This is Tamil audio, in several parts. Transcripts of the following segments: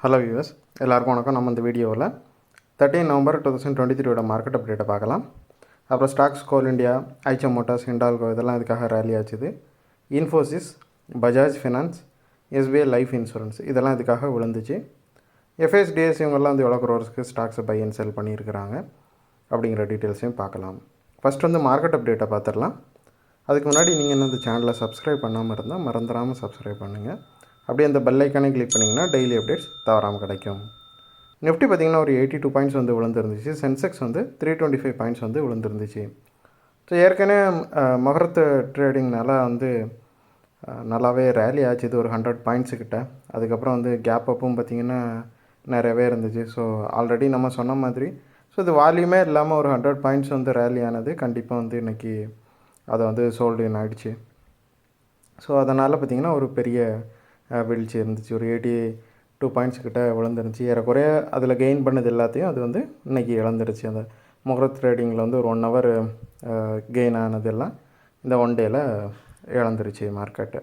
ஹலோ வியூவர்ஸ், எல்லாருக்கும் வணக்கம். நம்ம இந்த வீடியோவில் 13 நவம்பர் 2023 மார்க்கெட் அப்டேட்டை பார்க்கலாம். அப்புறம் stocks, Coal India, Eicher Motors, Hindalco இதெல்லாம் இதுக்காக ரேலி ஆச்சுது. Infosys, Bajaj Finance, SBI Life Insurance இதெல்லாம் இதுக்காக விழுந்துச்சு. எஃப்எஸ்டிஎஸ் இவங்கெல்லாம் வந்து எவ்வளோ க்ரோர்ஸ்க்கு ஸ்டாக்ஸை பை அண்ட் செல் பண்ணியிருக்கிறாங்க அப்படிங்கிற டீட்டெயில்ஸையும் பார்க்கலாம். ஃபஸ்ட் வந்து மார்க்கெட் அப்டேட்டை பார்த்துடலாம். அதுக்கு முன்னாடி நீங்கள் இன்னும் இந்த சேனலை சப்ஸ்கிரைப் பண்ணாமல் இருந்தால் மறந்துடாமல் சப்ஸ்கிரைப் பண்ணுங்கள். அப்படியே அந்த பெல் ஐக்கானே கிளிக் பண்ணிங்கன்னா டெய்லி அப்டேட்ஸ் தவறாமல் கிடைக்கும். நிஃப்டி பார்த்திங்கன்னா ஒரு 82 பாயிண்ட்ஸ் வந்து விழுந்துருந்துச்சு. சென்செக்ஸ் வந்து 325 பாயிண்ட்ஸ் வந்து விழுந்துருந்துச்சு. ஸோ ஏற்கனவே மகரத்து ட்ரேடிங்னால வந்து நல்லாவே ரேலி ஆச்சு. இது ஒரு 100 பாயிண்ட்ஸு கிட்ட. அதுக்கப்புறம் வந்து கேப் அப்பும் பார்த்திங்கன்னா நிறையவே இருந்துச்சு. ஸோ ஆல்ரெடி நம்ம சொன்ன மாதிரி ஸோ இது வால்யூமே இல்லாமல் ஒரு 100 பாயிண்ட்ஸ் வந்து ரேலி ஆனது கண்டிப்பாக வந்து இன்றைக்கி அதை வந்து சோல்டு இன் ஆகிடுச்சு. ஸோ அதனால் பார்த்திங்கன்னா ஒரு பெரிய வீழ்ச்சி இருந்துச்சு. ஒரு 82 பாயிண்ட்ஸ் கிட்ட விழுந்துருந்துச்சு. ஏறக்குறைய அதில் கெயின் பண்ணது எல்லாத்தையும் அது வந்து இன்றைக்கி இழந்துருச்சு. அந்த முகூர்த்த ட்ரேடிங்கில் வந்து ஒரு 1 ஹவர் கெயின் ஆனதெல்லாம் இந்த ஒன் டேயில் இழந்துருச்சு மார்க்கெட்டு.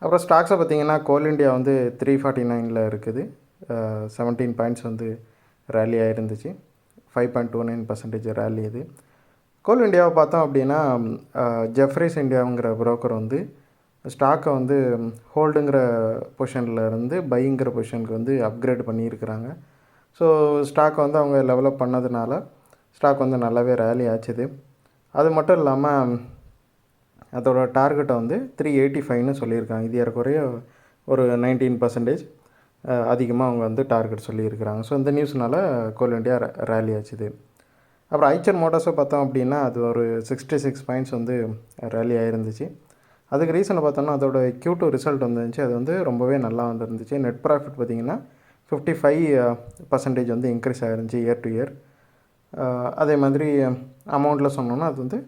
அப்புறம் ஸ்டாக்ஸை பார்த்திங்கன்னா கோல் இண்டியா வந்து 349 இருக்குது. 17 பாயிண்ட்ஸ் வந்து ரேலி ஆகிருந்துச்சு. 5.29% ரேலி இது. கோல் இண்டியாவை பார்த்தோம் அப்படின்னா ஜெஃப்ரிஸ் இந்தியாவுங்கிற புரோக்கர் வந்து ஸ்டாக்கை வந்து ஹோல்டுங்கிற பொசிஷனில் இருந்து பைங்கிற பொசிஷனுக்கு வந்து அப்கிரேட் பண்ணியிருக்கிறாங்க. ஸோ ஸ்டாக் வந்து அவங்க லெவலப் பண்ணதுனால ஸ்டாக் வந்து நல்லாவே ரேலி ஆச்சுது. அது மட்டும் இல்லாமல் அதோட டார்கெட்டை வந்து 385ன்னு சொல்லியிருக்காங்க. இது ஏறக்குறைய ஒரு 19% அதிகமாக அவங்க வந்து டார்கெட் சொல்லியிருக்கிறாங்க. ஸோ இந்த நியூஸ்னால் கோல் இண்டியா ரேலி ஆச்சுது. அப்புறம் ஐச்சர் மோட்டார்ஸை பார்த்தோம் அப்படின்னா அது ஒரு 66 பாயிண்ட்ஸ் வந்து ரேலி ஆகிருந்துச்சு. அதுக்கு ரீசனை பார்த்தோம்னா அதோட Q2 ரிசல்ட் வந்துருந்துச்சு. அது வந்து ரொம்பவே நல்லா வந்துருந்துச்சு. நெட் ப்ராஃபிட் பார்த்திங்கன்னா 55% வந்து இன்க்ரீஸ் ஆகிருந்துச்சு இயர் டு இயர். அதே மாதிரி அமௌண்ட்டில் சொன்னோன்னா அது வந்து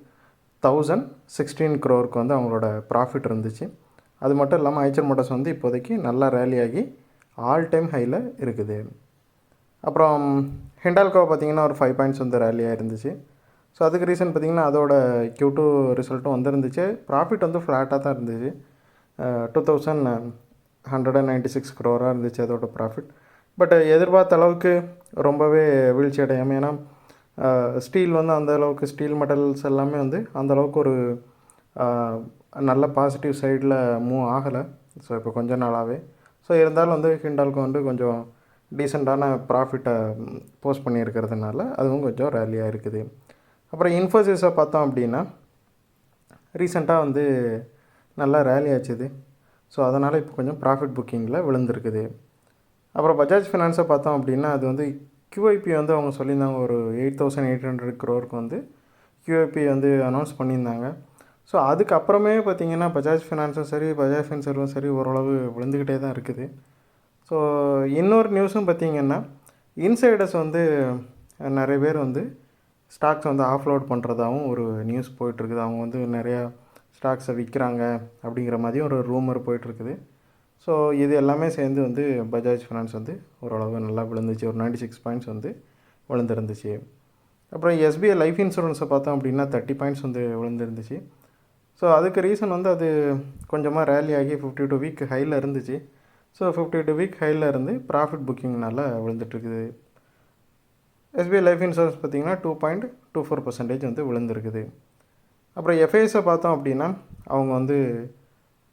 1016 crore வந்து அவங்களோட ப்ராஃபிட் இருந்துச்சு. அது மட்டும் இல்லாமல் ஐச்சர் மோட்டார்ஸ் வந்து இப்போதைக்கு நல்லா ரேலி ஆகி ஆல் டைம் ஹையில் இருக்குது. அப்புறம் ஹிண்டால்கோ பார்த்திங்கன்னா ஒரு 5 பாயிண்ட்ஸ் வந்து ரேலியாக இருந்துச்சு. ஸோ அதுக்கு ரீசன் பார்த்திங்கன்னா அதோட Q2 ரிசல்ட்டும் வந்துருந்துச்சு. ப்ராஃபிட் வந்து ஃப்ளாட்டாக தான் இருந்துச்சு. 2196 crore இருந்துச்சு அதோட ப்ராஃபிட். பட் எதிர்பார்த்த அளவுக்கு ரொம்பவே வீழ்ச்சி அடையாமல், ஏன்னா ஸ்டீல் வந்து அந்தளவுக்கு ஸ்டீல் மெட்டல்ஸ் எல்லாமே வந்து அந்தளவுக்கு ஒரு நல்ல பாசிட்டிவ் சைடில் மூவ் ஆகலை. ஸோ இப்போ கொஞ்ச நாளாகவே. ஸோ இருந்தாலும் வந்து ஹிண்டால்கோ வந்து கொஞ்சம் டீசெண்டான ப்ராஃபிட்டை போஸ்ட் பண்ணியிருக்கிறதுனால அதுவும் கொஞ்சம் ரேலியாக இருக்குது. அப்புறம் இன்ஃபோசிஸை பார்த்தோம் அப்படின்னா ரீசெண்டாக வந்து நல்லா ரேலி ஆச்சுது. ஸோ அதனால் இப்போ கொஞ்சம் ப்ராஃபிட் புக்கிங்கில் விழுந்திருக்குது. அப்புறம் பஜாஜ் ஃபினான்ஸை பார்த்தோம் அப்படின்னா அது வந்து QIP வந்து அவங்க சொல்லியிருந்தாங்க. ஒரு 8800 crore வந்து QIP வந்து அனௌன்ஸ் பண்ணியிருந்தாங்க. ஸோ அதுக்கப்புறமே பார்த்திங்கன்னா பஜாஜ் ஃபினான்ஸும் சரி பஜாஜ் ஃபின்சர்வும் சரி ஓரளவு விழுந்துக்கிட்டே தான் இருக்குது. ஸோ இன்னொரு நியூஸும் பார்த்திங்கன்னா இன்சைடர்ஸ் வந்து நிறைய பேர் வந்து ஸ்டாக்ஸ் வந்து ஆஃப்லோட் பண்ணுறதாகவும் ஒரு நியூஸ் போயிட்டுருக்குது. அவங்க வந்து நிறையா ஸ்டாக்ஸை விற்கிறாங்க அப்படிங்கிற மாதிரியும் ஒரு ரூமர் போயிட்டுருக்குது. ஸோ இது எல்லாமே சேர்ந்து வந்து பஜாஜ் ஃபினான்ஸ் வந்து ஓரளவு நல்லா விழுந்துச்சு. ஒரு 96 பாயிண்ட்ஸ் வந்து விழுந்துருந்துச்சு. அப்புறம் எஸ்பிஐ லைஃப் இன்சூரன்ஸை பார்த்தோம் அப்படின்னா 30 பாயிண்ட்ஸ் வந்து விழுந்துருந்துச்சு. ஸோ அதுக்கு ரீசன் வந்து அது கொஞ்சமாக ரேலி ஆகி 52 வீக் ஹையில் இருந்துச்சு. ஸோ 52 வீக் ஹையில் இருந்து ப்ராஃபிட் புக்கிங்னால் விழுந்துட்டுருக்குது. எஸ்பிஐ லைஃப் இன்சூரன்ஸ் பார்த்திங்கன்னா 2.24% வந்து விழுந்துருக்குது. அப்புறம் எஃப்ஐஎஸை பார்த்தோம் அப்படின்னா அவங்க வந்து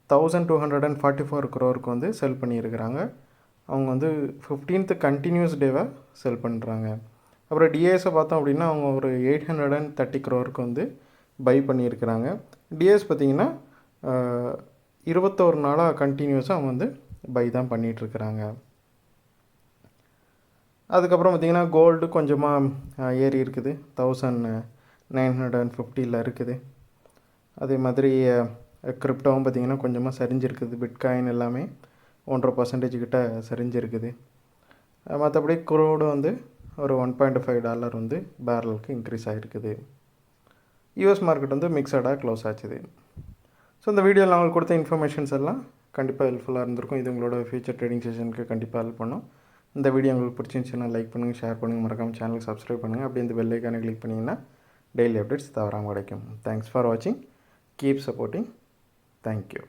1244 crore வந்து செல் பண்ணியிருக்கிறாங்க. அவங்க வந்து 15th கண்டினியூஸ் டேவாக செல் பண்ணுறாங்க. அப்புறம் டிஏஎஸை பார்த்தோம் அப்படின்னா அவங்க ஒரு 830 crore வந்து பை பண்ணியிருக்கிறாங்க. டிஏஎஸ் பார்த்திங்கன்னா 21 நாளாக கண்டினியூஸாக அவங்க வந்து பை தான் பண்ணிகிட்ருக்கிறாங்க. அதுக்கப்புறம் பார்த்திங்கன்னா கோல்டு கொஞ்சமாக ஏறி இருக்குது. 1950 இருக்குது. அதே மாதிரி கிரிப்டோவும் பார்த்திங்கன்னா கொஞ்சமாக சரிஞ்சிருக்குது. பிட்காயின் எல்லாமே 1.5% கிட்ட சரிஞ்சிருக்குது. மற்றபடி குரூடு வந்து ஒரு $1.5 வந்து பேரலுக்கு இன்க்ரீஸ் ஆகிருக்குது. யூஎஸ் மார்க்கெட் வந்து மிக்சடாக க்ளோஸ் ஆச்சுது. ஸோ இந்த வீடியோவில் நான் உங்களுக்கு கொடுத்த இன்ஃபர்மேஷன்ஸ் எல்லாம் கண்டிப்பாக ஹெல்ப்ஃபுல்லாக இருந்திருக்கும். இது உங்களோட ஃபியூச்சர் ட்ரேடிங் செஷனுக்கு கண்டிப்பாக ஹெல்ப் பண்ணும். இந்த வீடியோ உங்களுக்கு பிடிச்சிருந்துச்சுன்னா லைக் பண்ணுங்கள், ஷேர் பண்ணுங்கள், மறக்காமல் சேனலுக்கு சப்ஸ்கிரைப் பண்ணுங்கள். அப்படியே இந்த பெல் ஐக்கானை கிளிக் பண்ணிங்கன்னா டெய்லி அப்டேட்ஸ் தவறாமல் கிடைக்கும். தேங்க்ஸ் ஃபார் வாட்சிங். Keep supporting. தேங்க்யூ.